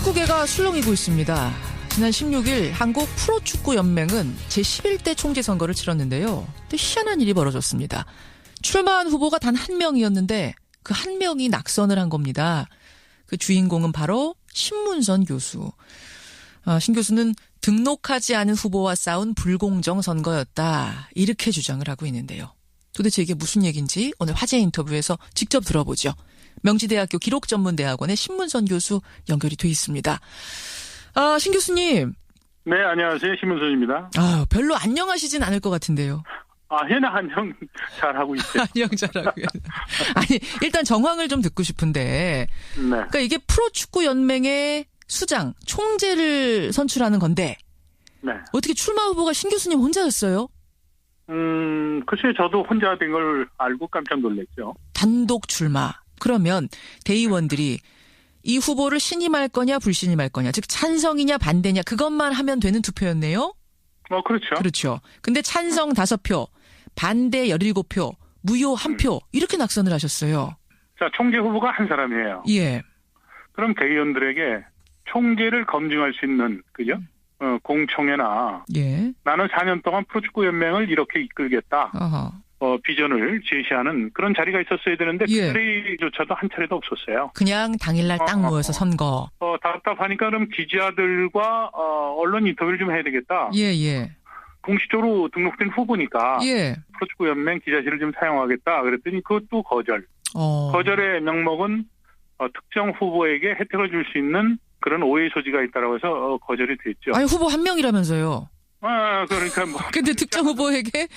축구계가 술렁이고 있습니다. 지난 16일 한국 프로축구연맹은 제11대 총재선거를 치렀는데요. 또 희한한 일이 벌어졌습니다. 출마한 후보가 단 한 명이었는데 그 한 명이 낙선을 한 겁니다. 그 주인공은 바로 신문선 교수. 신 교수는 등록하지 않은 후보와 싸운 불공정 선거였다. 이렇게 주장을 하고 있는데요. 도대체 이게 무슨 얘기인지 오늘 화제 인터뷰에서 직접 들어보죠. 명지대학교 기록전문대학원의 신문선 교수 연결이 돼 있습니다. 신 교수님. 네, 안녕하세요. 신문선입니다. 별로 안녕하시진 않을 것 같은데요. 해나 안녕 잘하고 있어요. 안녕 잘하고요. 아니, 일단 정황을 좀 듣고 싶은데. 네. 그러니까 이게 프로축구연맹의 수장, 총재를 선출하는 건데. 네. 어떻게 출마 후보가 신 교수님 혼자였어요? 글쎄요, 저도 혼자 된 걸 알고 깜짝 놀랐죠. 단독 출마. 그러면 대의원들이 이 후보를 신임할 거냐 불신임할 거냐, 즉 찬성이냐 반대냐 그것만 하면 되는 투표였네요. 그렇죠. 그렇죠. 근데 찬성 5표, 반대 17표, 무효 1표 이렇게 낙선을 하셨어요. 자, 총재 후보가 한 사람이에요. 예. 그럼 대의원들에게 총재를 검증할 수 있는, 그죠? 공청회나 예. 나는 4년 동안 프로축구연맹을 이렇게 이끌겠다. 어허. 비전을 제시하는 그런 자리가 있었어야 되는데 그 예. 자리조차도 한 차례도 없었어요. 그냥 당일날 딱 모여서 선거. 답답하니까 그럼 기자들과 언론 인터뷰를 좀 해야 되겠다. 예. 공식적으로 등록된 후보니까 예. 프로축구연맹 기자실을 좀 사용하겠다. 그랬더니 그것도 거절. 거절의 명목은 특정 후보에게 혜택을 줄 수 있는 그런 오해 소지가 있다라고 해서 거절이 됐죠. 아니 후보 한 명이라면서요. 그러니까 뭐. 근데 특정 후보에게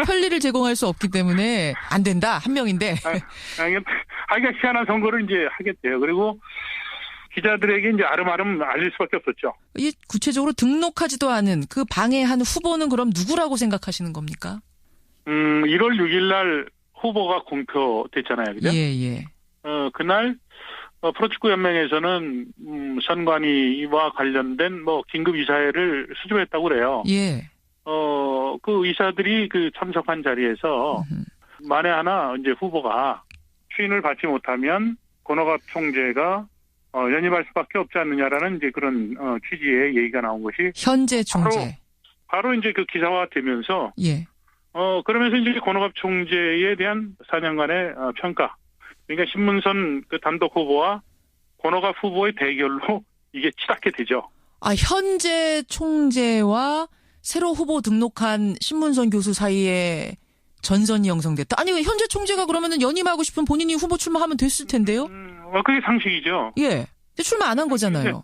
편리를 제공할 수 없기 때문에 안 된다. 한 명인데. 그러니까 희한한 선거를 이제 하겠대요. 그리고 기자들에게 이제 아름아름 알릴 수밖에 없었죠. 이 구체적으로 등록하지도 않은 그 방해한 후보는 그럼 누구라고 생각하시는 겁니까? 1월 6일 날 후보가 공표됐잖아요. 그죠? 예. 그날 프로축구연맹에서는 선관위와 관련된 긴급 이사회를 수주했다고 그래요. 예. 그 의사들이 그 참석한 자리에서 만에 하나 이제 후보가 추인을 받지 못하면 권오갑 총재가 연임할 수밖에 없지 않느냐라는 이제 그런 취지의 얘기가 나온 것이 현재 총재. 바로 이제 그 기사화되면서 예. 그러면서 이제 권오갑 총재에 대한 4년간의 평가. 그러니까 신문선 그 단독 후보와 권오갑 후보의 대결로 이게 치닫게 되죠. 현재 총재와 새로 후보 등록한 신문선 교수 사이에 전선이 형성됐다. 아니, 현재 총재가 그러면은 연임하고 싶은 본인이 후보 출마하면 됐을 텐데요? 그게 상식이죠. 예. 근데 출마 안 한 거잖아요.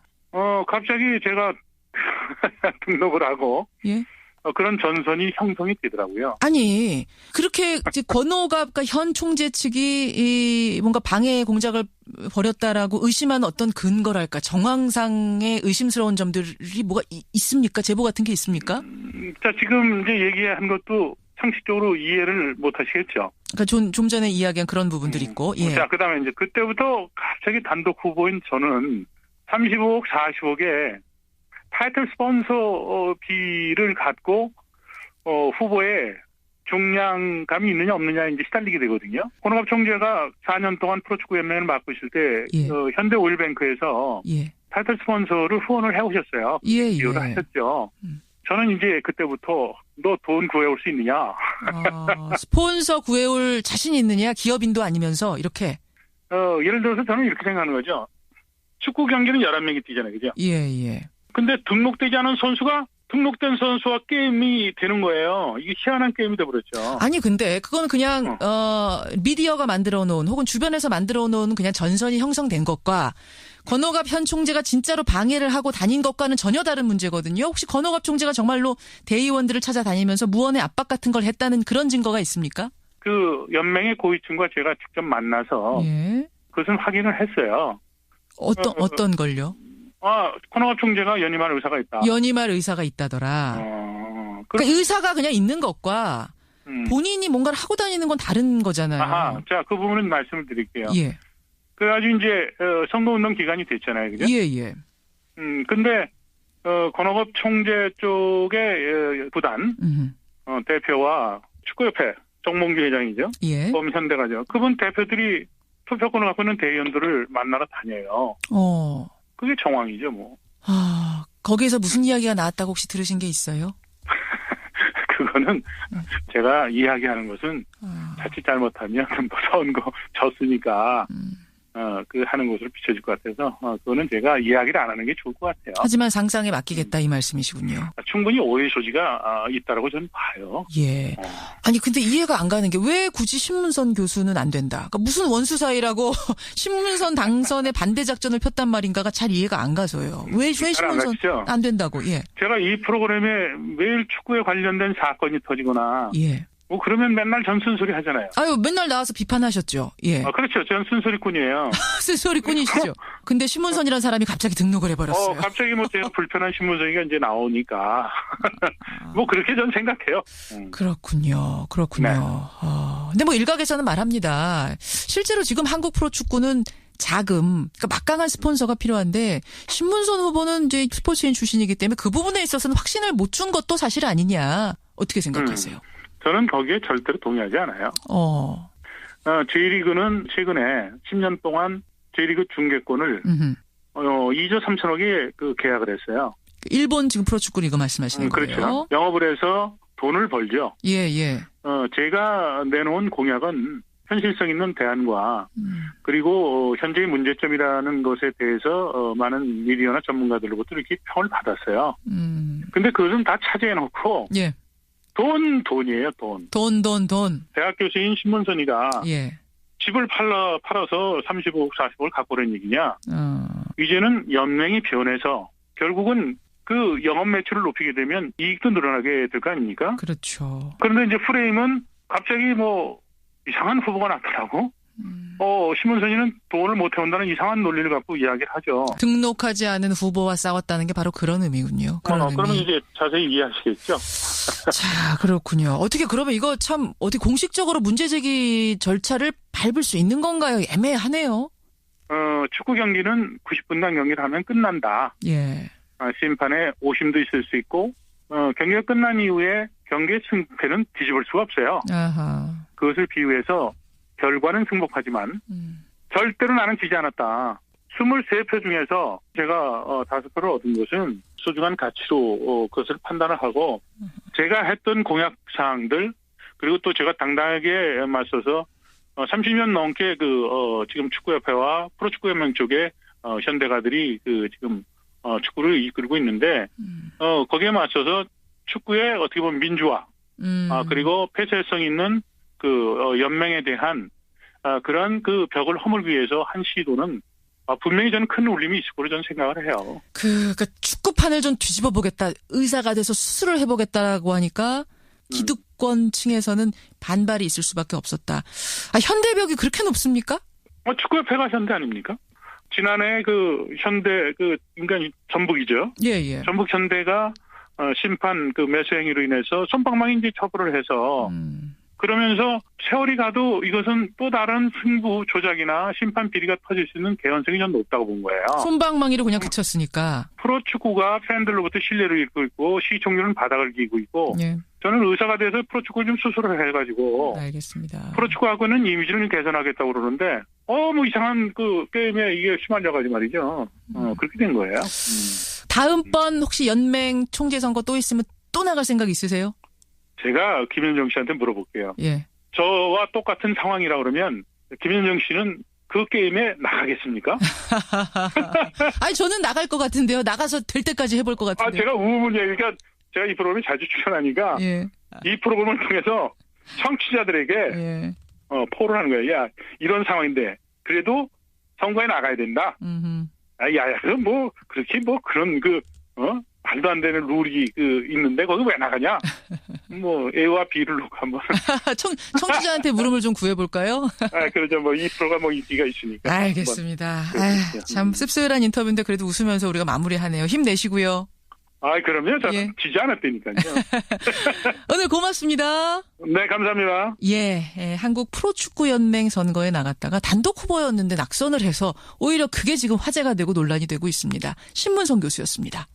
갑자기 제가 등록을 하고. 예. 그런 전선이 형성이 되더라고요. 아니, 그렇게 이제 권오갑과 현 총재 측이 뭔가 방해 공작을 벌였다라고 의심하는 어떤 근거랄까, 정황상의 의심스러운 점들이 뭐가 있습니까? 제보 같은 게 있습니까? 자, 지금 이제 얘기한 것도 상식적으로 이해를 못 하시겠죠. 그러니까 좀 전에 이야기한 그런 부분들이 있고, 예. 자, 그 다음에 이제 그때부터 갑자기 단독 후보인 저는 35억, 40억에 타이틀 스폰서 비를 갖고 후보에 중량감이 있느냐 없느냐 이제 시달리게 되거든요. 권오갑 총재가 4년 동안 프로축구연맹을 맡고 있을 때 예. 현대오일뱅크에서 예. 타이틀 스폰서를 후원을 해오셨어요. 기여를 하셨죠. 저는 이제 그때부터 너 돈 구해올 수 있느냐. 스폰서 구해올 자신 있느냐. 기업인도 아니면서 이렇게. 예를 들어서 저는 이렇게 생각하는 거죠. 축구 경기는 11명이 뛰잖아요. 그죠? 예. 근데 등록되지 않은 선수가 등록된 선수와 게임이 되는 거예요. 이게 희한한 게임이 돼버렸죠. 아니 근데 그건 그냥 미디어가 만들어 놓은 혹은 주변에서 만들어 놓은 그냥 전선이 형성된 것과 권오갑 현 총재가 진짜로 방해를 하고 다닌 것과는 전혀 다른 문제거든요. 혹시 권오갑 총재가 정말로 대의원들을 찾아다니면서 무언의 압박 같은 걸 했다는 그런 증거가 있습니까? 그 연맹의 고위층과 제가 직접 만나서 예. 그것은 확인을 했어요. 어떤 걸요? 권오갑 총재가 연임할 의사가 있다. 연임할 의사가 있다더라. 그러니까 의사가 그냥 있는 것과 본인이 뭔가를 하고 다니는 건 다른 거잖아요. 자, 그 부분은 말씀을 드릴게요. 예. 그래가지고 이제 선거운동 기간이 됐잖아요, 그죠? 예. 근데 권오갑 총재 쪽의 부단 대표와 축구협회 정몽규 회장이죠. 예. 범현대가죠. 그분 대표들이 투표권을 갖고 있는 대의원들을 만나러 다녀요. 그게 정황이죠, 뭐. 아, 거기에서 무슨 이야기가 나왔다고 혹시 들으신 게 있어요? 그거는 제가 이야기하는 것은 자칫 잘못하면 뭐 선거 졌으니까 그 하는 것으로 비춰질 것 같아서 그거는 제가 이야기를 안 하는 게 좋을 것 같아요. 하지만 상상에 맡기겠다 이 말씀이시군요. 충분히 오해 소지가 있다라고 저는 봐요. 예. 아니 근데 이해가 안 가는 게 왜 굳이 신문선 교수는 안 된다. 그러니까 무슨 원수 사이라고 신문선 당선에 반대 작전을 폈단 말인가가 잘 이해가 안 가서요. 왜 신문선 안 된다고? 예. 제가 이 프로그램에 매일 축구에 관련된 사건이 터지거나 예. 뭐 그러면 맨날 전 쓴소리 하잖아요. 아유 맨날 나와서 비판하셨죠. 예. 그렇죠. 전 쓴소리꾼이에요. 쓴소리꾼이시죠. 근데 신문선이라는 사람이 갑자기 등록을 해버렸어요. 갑자기 뭐 제가 불편한 신문선이가 이제 나오니까 뭐 그렇게 전 생각해요. 그렇군요. 네. 근데 뭐 일각에서는 말합니다. 실제로 지금 한국 프로축구는 자금, 그러니까 막강한 스폰서가 필요한데 신문선 후보는 이제 스포츠인 출신이기 때문에 그 부분에 있어서는 확신을 못 준 것도 사실 아니냐. 어떻게 생각하세요? 저는 거기에 절대로 동의하지 않아요. J리그는 최근에 10년 동안 J리그 중계권을 2조 3천억에 그 계약을 했어요. 일본 지금 프로축구 리그 말씀하시는 거예요? 그렇죠. 영업을 해서 돈을 벌죠. 예. 제가 내놓은 공약은 현실성 있는 대안과 그리고 현재의 문제점이라는 것에 대해서 많은 미디어나 전문가들로부터 이렇게 평을 받았어요. 근데 그것은 다 차지해놓고 예. 돈이에요, 돈. 돈. 대학 교수인 신문선이가 예. 집을 팔아서 35억, 40억을 갖고 오는 얘기냐. 이제는 연맹이 변해서 결국은 그 영업 매출을 높이게 되면 이익도 늘어나게 될 거 아닙니까? 그렇죠. 그런데 이제 프레임은 갑자기 뭐 이상한 후보가 나타나고 신문선이는 돈을 못 해온다는 이상한 논리를 갖고 이야기를 하죠. 등록하지 않은 후보와 싸웠다는 게 바로 그런 의미군요. 그러면 이제 자세히 이해하시겠죠? 자, 그렇군요. 어떻게 그러면 이거 참 어디 공식적으로 문제 제기 절차를 밟을 수 있는 건가요? 애매하네요. 축구 경기는 90분간 경기를 하면 끝난다. 예. 심판에 오심도 있을 수 있고 경기가 끝난 이후에 경기의 승패는 뒤집을 수가 없어요. 아하. 그것을 비유해서 결과는 승복하지만 절대로 나는 지지 않았다. 23표 중에서 제가 5표를 얻은 것은 소중한 가치로 그것을 판단을 하고 제가 했던 공약사항들 그리고 또 제가 당당하게 맞서서 30년 넘게 지금 축구협회와 프로축구연맹 쪽에 현대가들이 지금 축구를 이끌고 있는데 거기에 맞서서 축구의 어떻게 보면 민주화 그리고 폐쇄성 있는 연맹에 대한 그런 벽을 허물기 위해서 한 시도는 분명히 저는 큰 울림이 있을 거로 저는 생각을 해요. 그러니까 축구판을 좀 뒤집어 보겠다. 의사가 돼서 수술을 해보겠다라고 하니까 기득권층에서는 반발이 있을 수밖에 없었다. 현대벽이 그렇게 높습니까? 축구협회가 현대 아닙니까? 지난해 현대 인간 전북이죠. 예. 전북 현대가 심판 매수 행위로 인해서 솜방망이 이제 처벌을 해서 그러면서 세월이 가도 이것은 또 다른 승부 조작이나 심판 비리가 터질 수 있는 개연성이 좀 높다고 본 거예요. 솜방망이로 그냥 그쳤으니까. 프로축구가 팬들로부터 신뢰를 잃고 있고 시청률은 바닥을 기고 있고 예. 저는 의사가 돼서 프로축구를 좀 수술을 해가지고 알겠습니다. 프로축구하고는 이미지를 개선하겠다고 그러는데 뭐 이상한 게임에 이게 휘말려가지고 말이죠. 그렇게 된 거예요. 다음번 혹시 연맹 총재 선거 또 있으면 또 나갈 생각 있으세요? 제가 김현정 씨한테 물어볼게요. 예. 저와 똑같은 상황이라 그러면 김현정 씨는 그 게임에 나가겠습니까? 아니 저는 나갈 것 같은데요. 나가서 될 때까지 해볼 것 같은데요. 제가 그러니까 제가 이 프로그램에 자주 출연하니까 예. 이 프로그램을 통해서 청취자들에게 예. 포를 하는 거예요. 야 이런 상황인데 그래도 선거에 나가야 된다. 그럼 뭐 그렇게 뭐 그런 말도 안 되는 룰이 있는데 거기 왜 나가냐? A와 B를 놓고 한번. 청취자한테 물음을 좀 구해볼까요? 그러죠. 이 프로가 인기가 있으니까. 알겠습니다. 참 씁쓸한 인터뷰인데 그래도 웃으면서 우리가 마무리하네요. 힘내시고요. 그럼요. 저는 지지 않았다니까요. 오늘 고맙습니다. 네, 감사합니다. 예, 한국 프로축구연맹 선거에 나갔다가 단독 후보였는데 낙선을 해서 오히려 그게 지금 화제가 되고 논란이 되고 있습니다. 신문선 교수였습니다.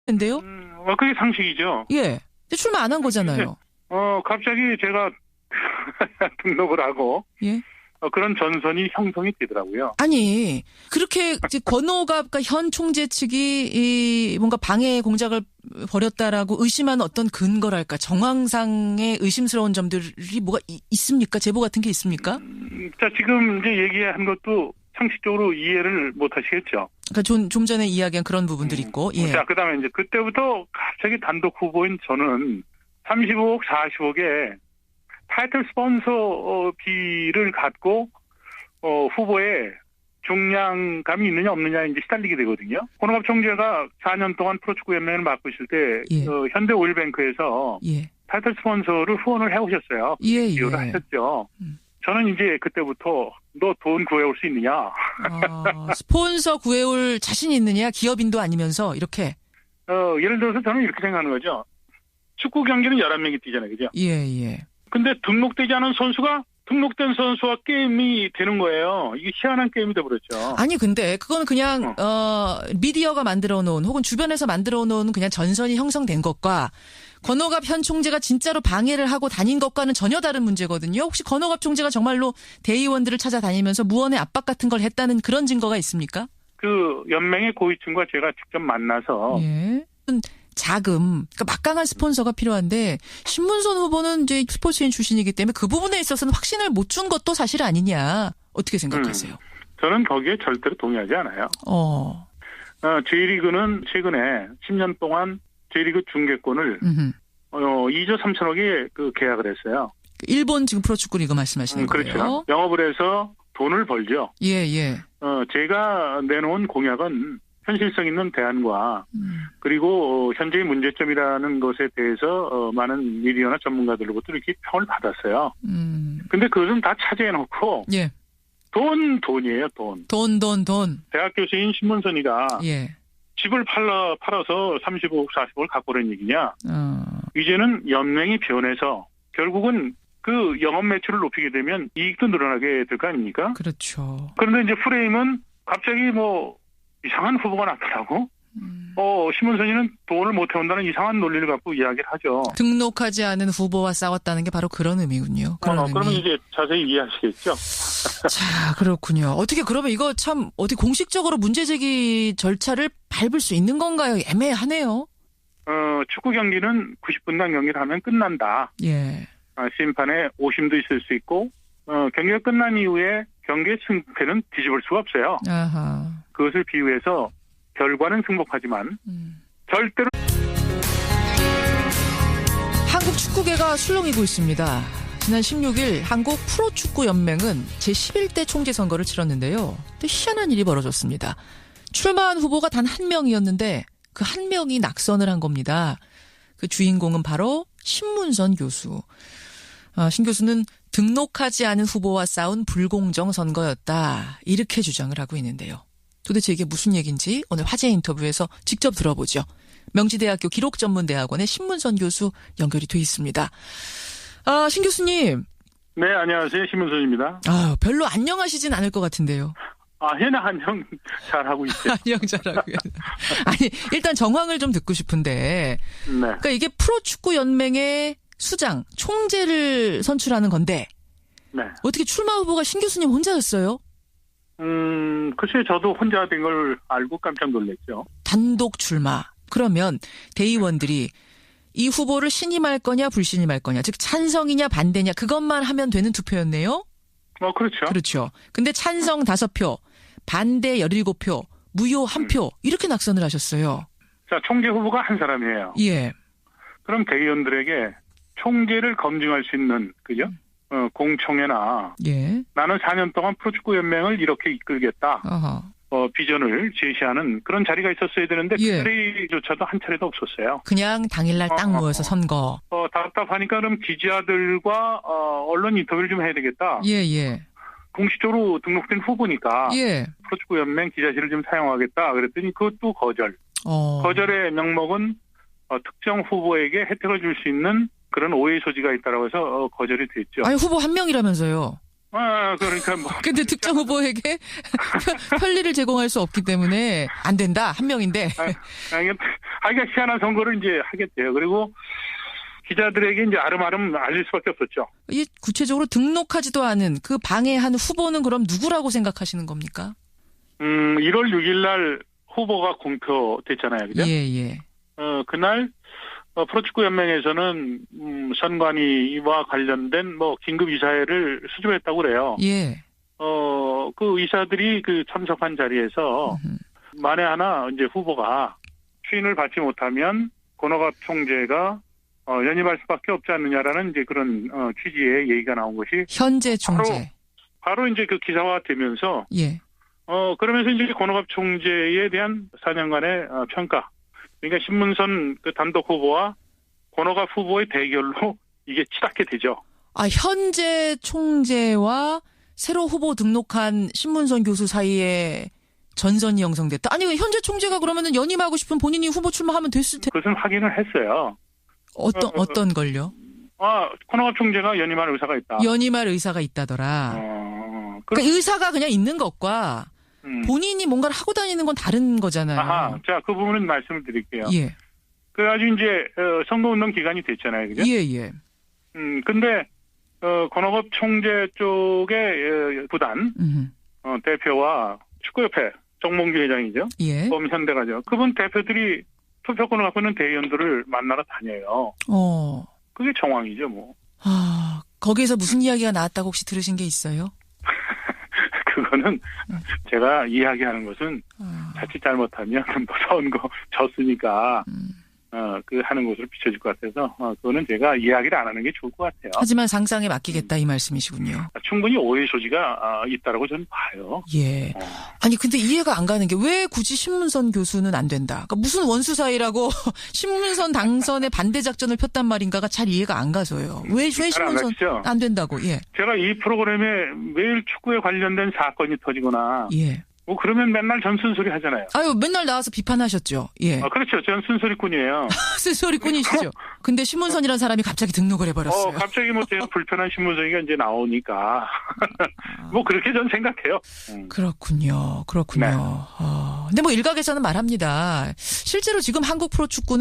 인데요? 그게 상식이죠. 예. 근데 출마 안 한 거잖아요. 갑자기 제가 등록을 하고 예. 그런 전선이 형성이 되더라고요. 아니, 그렇게 이제 권오갑과 현 총재 측이 이 뭔가 방해 공작을 벌였다라고 의심하는 어떤 근거랄까, 정황상의 의심스러운 점들이 뭐가 있습니까? 제보 같은 게 있습니까? 자, 지금 이제 얘기한 것도 상식적으로 이해를 못 하시겠죠. 그러니까 좀 전에 이야기한 그런 부분들이 있고, 예. 자, 그 다음에 이제 그때부터 갑자기 단독 후보인 저는 35억, 40억의 타이틀 스폰서 비를 갖고 후보에 중량감이 있느냐 없느냐 이제 시달리게 되거든요. 권오갑 총재가 4년 동안 프로축구 연맹을 맡고 있을 때 예. 현대 오일뱅크에서 예. 타이틀 스폰서를 후원을 해오셨어요. 예, 기여를 하셨죠. 저는 이제 그때부터 너 돈 구해올 수 있느냐. 스폰서 구해올 자신 있느냐, 기업인도 아니면서 이렇게. 예를 들어서 저는 이렇게 생각하는 거죠. 축구 경기는 11명이 뛰잖아요. 그죠? 예, 예. 근데 등록되지 않은 선수가 등록된 선수와 게임이 되는 거예요. 이게 희한한 게임이 돼버렸죠. 아니, 근데 그건 그냥 미디어가 만들어 놓은 혹은 주변에서 만들어 놓은 그냥 전선이 형성된 것과 권오갑 현 총재가 진짜로 방해를 하고 다닌 것과는 전혀 다른 문제거든요. 혹시 권오갑 총재가 정말로 대의원들을 찾아다니면서 무언의 압박 같은 걸 했다는 그런 증거가 있습니까? 그 연맹의 고위층과 제가 직접 만나서 예. 자금, 그러니까 막강한 스폰서가 필요한데 신문선 후보는 이제 스포츠인 출신이기 때문에 그 부분에 있어서는 확신을 못 준 것도 사실 아니냐. 어떻게 생각하세요? 저는 거기에 절대로 동의하지 않아요. J리그는 최근에 10년 동안 J리그 중계권을 2조 3천억에 그 계약을 했어요. 일본 지금 프로축구 리그 말씀하시는 거예요? 그렇죠. 영업을 해서 돈을 벌죠. 예, 예. 제가 내놓은 공약은 현실성 있는 대안과 그리고 현재의 문제점이라는 것에 대해서 많은 미디어나 전문가들로부터 이렇게 평을 받았어요. 근데 그것은 다 차지해놓고 예. 돈이에요, 돈. 돈. 대학 교수인 신문선이가 예. 집을 팔아서 35억, 40억을 갖고 오는 얘기냐. 이제는 연맹이 변해서 결국은 그 영업 매출을 높이게 되면 이익도 늘어나게 될 거 아닙니까? 그렇죠. 그런데 이제 프레임은 갑자기 뭐 이상한 후보가 나타나고 신문선이는 돈을 못 해온다는 이상한 논리를 갖고 이야기를 하죠. 등록하지 않은 후보와 싸웠다는 게 바로 그런 의미군요. 그러면 이제 자세히 이해하시겠죠. 자, 그렇군요. 어떻게 그러면 이거 참 어디 공식적으로 문제제기 절차를 밟을 수 있는 건가요? 애매하네요. 축구 경기는 90분당 경기를 하면 끝난다. 예. 심판에 오심도 있을 수 있고 경기가 끝난 이후에 경기의 승패는 뒤집을 수가 없어요. 아하. 그것을 비유해서 결과는 승복하지만 절대로 한국 축구계가 술렁이고 있습니다. 지난 16일 한국 프로축구연맹은 제11대 총재 선거를 치렀는데요. 또 희한한 일이 벌어졌습니다. 출마한 후보가 단 한 명이었는데 그 한 명이 낙선을 한 겁니다. 그 주인공은 바로 신문선 교수. 신 교수는 등록하지 않은 후보와 싸운 불공정 선거였다. 이렇게 주장을 하고 있는데요. 도대체 이게 무슨 얘기인지 오늘 화제 인터뷰에서 직접 들어보죠. 명지대학교 기록전문대학원의 신문선 교수 연결이 돼 있습니다. 신 교수님. 네, 안녕하세요. 신문선입니다. 별로 안녕하시진 않을 것 같은데요. 해나 안녕 잘하고 있어요. 안녕 잘하고요. 아니, 일단 정황을 좀 듣고 싶은데. 네. 그러니까 이게 프로축구연맹의 수장, 총재를 선출하는 건데. 네. 어떻게 출마 후보가 신 교수님 혼자였어요? 글쎄 저도 혼자 된 걸 알고 깜짝 놀랐죠. 단독 출마. 그러면 대의원들이 이 후보를 신임할 거냐 불신임할 거냐, 즉 찬성이냐 반대냐 그것만 하면 되는 투표였네요. 그렇죠. 그렇죠. 근데 찬성 5표, 반대 17표, 무효 1표 이렇게 낙선을 하셨어요. 자, 총재 후보가 한 사람이에요. 예. 그럼 대의원들에게 총재를 검증할 수 있는 그죠? 공청회나 예. 나는 4년 동안 프로축구연맹을 이렇게 이끌겠다. 아하. 비전을 제시하는 그런 자리가 있었어야 되는데 그 예. 자리조차도 한 차례도 없었어요. 그냥 당일날 딱 모여서 선거. 답답하니까 그럼 기자들과 언론 인터뷰를 좀 해야 되겠다. 예. 공식적으로 등록된 후보니까 예. 프로축구연맹 기자실을 좀 사용하겠다. 그랬더니 그것도 거절. 거절의 명목은 특정 후보에게 혜택을 줄 수 있는 그런 오해 소지가 있다라고 해서 거절이 됐죠. 아니 후보 한 명이라면서요. 그러니까 뭐. 근데 특정 후보에게 편리를 제공할 수 없기 때문에 안 된다. 한 명인데. 하기가 희한한 선거를 이제 하겠대요. 그리고 기자들에게 이제 아름아름 알릴 수밖에 없었죠. 이 구체적으로 등록하지도 않은 그 방해한 후보는 그럼 누구라고 생각하시는 겁니까? 1월 6일 날 후보가 공표됐잖아요. 그죠? 예, 예. 그날 프로축구 연맹에서는 선관위와 관련된 뭐 긴급 이사회를 수주했다고 그래요. 예. 그 의사들이 그 참석한 자리에서 만에 하나 이제 후보가 추인을 받지 못하면 권오갑 총재가 연임할 수밖에 없지 않느냐라는 이제 그런 취지의 얘기가 나온 것이 현재 총재. 바로 이제 그 기사화되면서 예. 그러면서 이제 권오갑 총재에 대한 4년간의 평가. 그러니까 신문선 그 단독 후보와 권오갑 후보의 대결로 이게 치닫게 되죠. 아, 현재 총재와 새로 후보 등록한 신문선 교수 사이에 전선이 형성됐다. 아니, 현재 총재가 그러면은 연임하고 싶은 본인이 후보 출마하면 됐을 텐데. 그것은 확인을 했어요. 어떤 걸요? 권오갑 총재가 연임할 의사가 있다. 연임할 의사가 있다더라. 그러니까 의사가 그냥 있는 것과 본인이 뭔가를 하고 다니는 건 다른 거잖아요. 아하, 자, 그 부분은 말씀을 드릴게요. 예. 그래가지고 이제 선거운동 기간이 됐잖아요, 그죠? 예, 예. 근데 권오갑 총재 쪽의 구단 대표와 축구협회 정몽규 회장이죠. 예. 범현대가죠. 그분 대표들이 투표권을 갖고 있는 대의원들을 만나러 다녀요. 그게 정황이죠, 뭐. 아, 거기에서 무슨 이야기가 나왔다고 혹시 들으신 게 있어요? 그거는 제가 이야기하는 것은 자칫 잘못하면 뭐 선거 졌으니까 그 하는 것으로 비춰질 것 같아서 그거는 제가 이야기를 안 하는 게 좋을 것 같아요. 하지만 상상에 맡기겠다 이 말씀이시군요. 충분히 오해 소지가 있다라고 저는 봐요. 예. 아니 근데 이해가 안 가는 게 왜 굳이 신문선 교수는 안 된다. 그러니까 무슨 원수 사이라고 신문선 당선에 반대 작전을 폈단 말인가가 잘 이해가 안 가서요. 왜 신문선 안 된다고? 예. 제가 이 프로그램에 매일 축구에 관련된 사건이 터지거나 예. 뭐 그러면 맨날 전 쓴소리 하잖아요. 아유 맨날 나와서 비판하셨죠. 예. 그렇죠. 전 쓴소리꾼이에요. 쓴소리꾼이시죠. 근데 신문선이라는 사람이 갑자기 등록을 해버렸어요. 갑자기 뭐 제가 불편한 신문선이가 이제 나오니까 뭐 그렇게 전 생각해요. 그렇군요. 네. 근데 뭐 일각에서는 말합니다. 실제로 지금 한국 프로축구는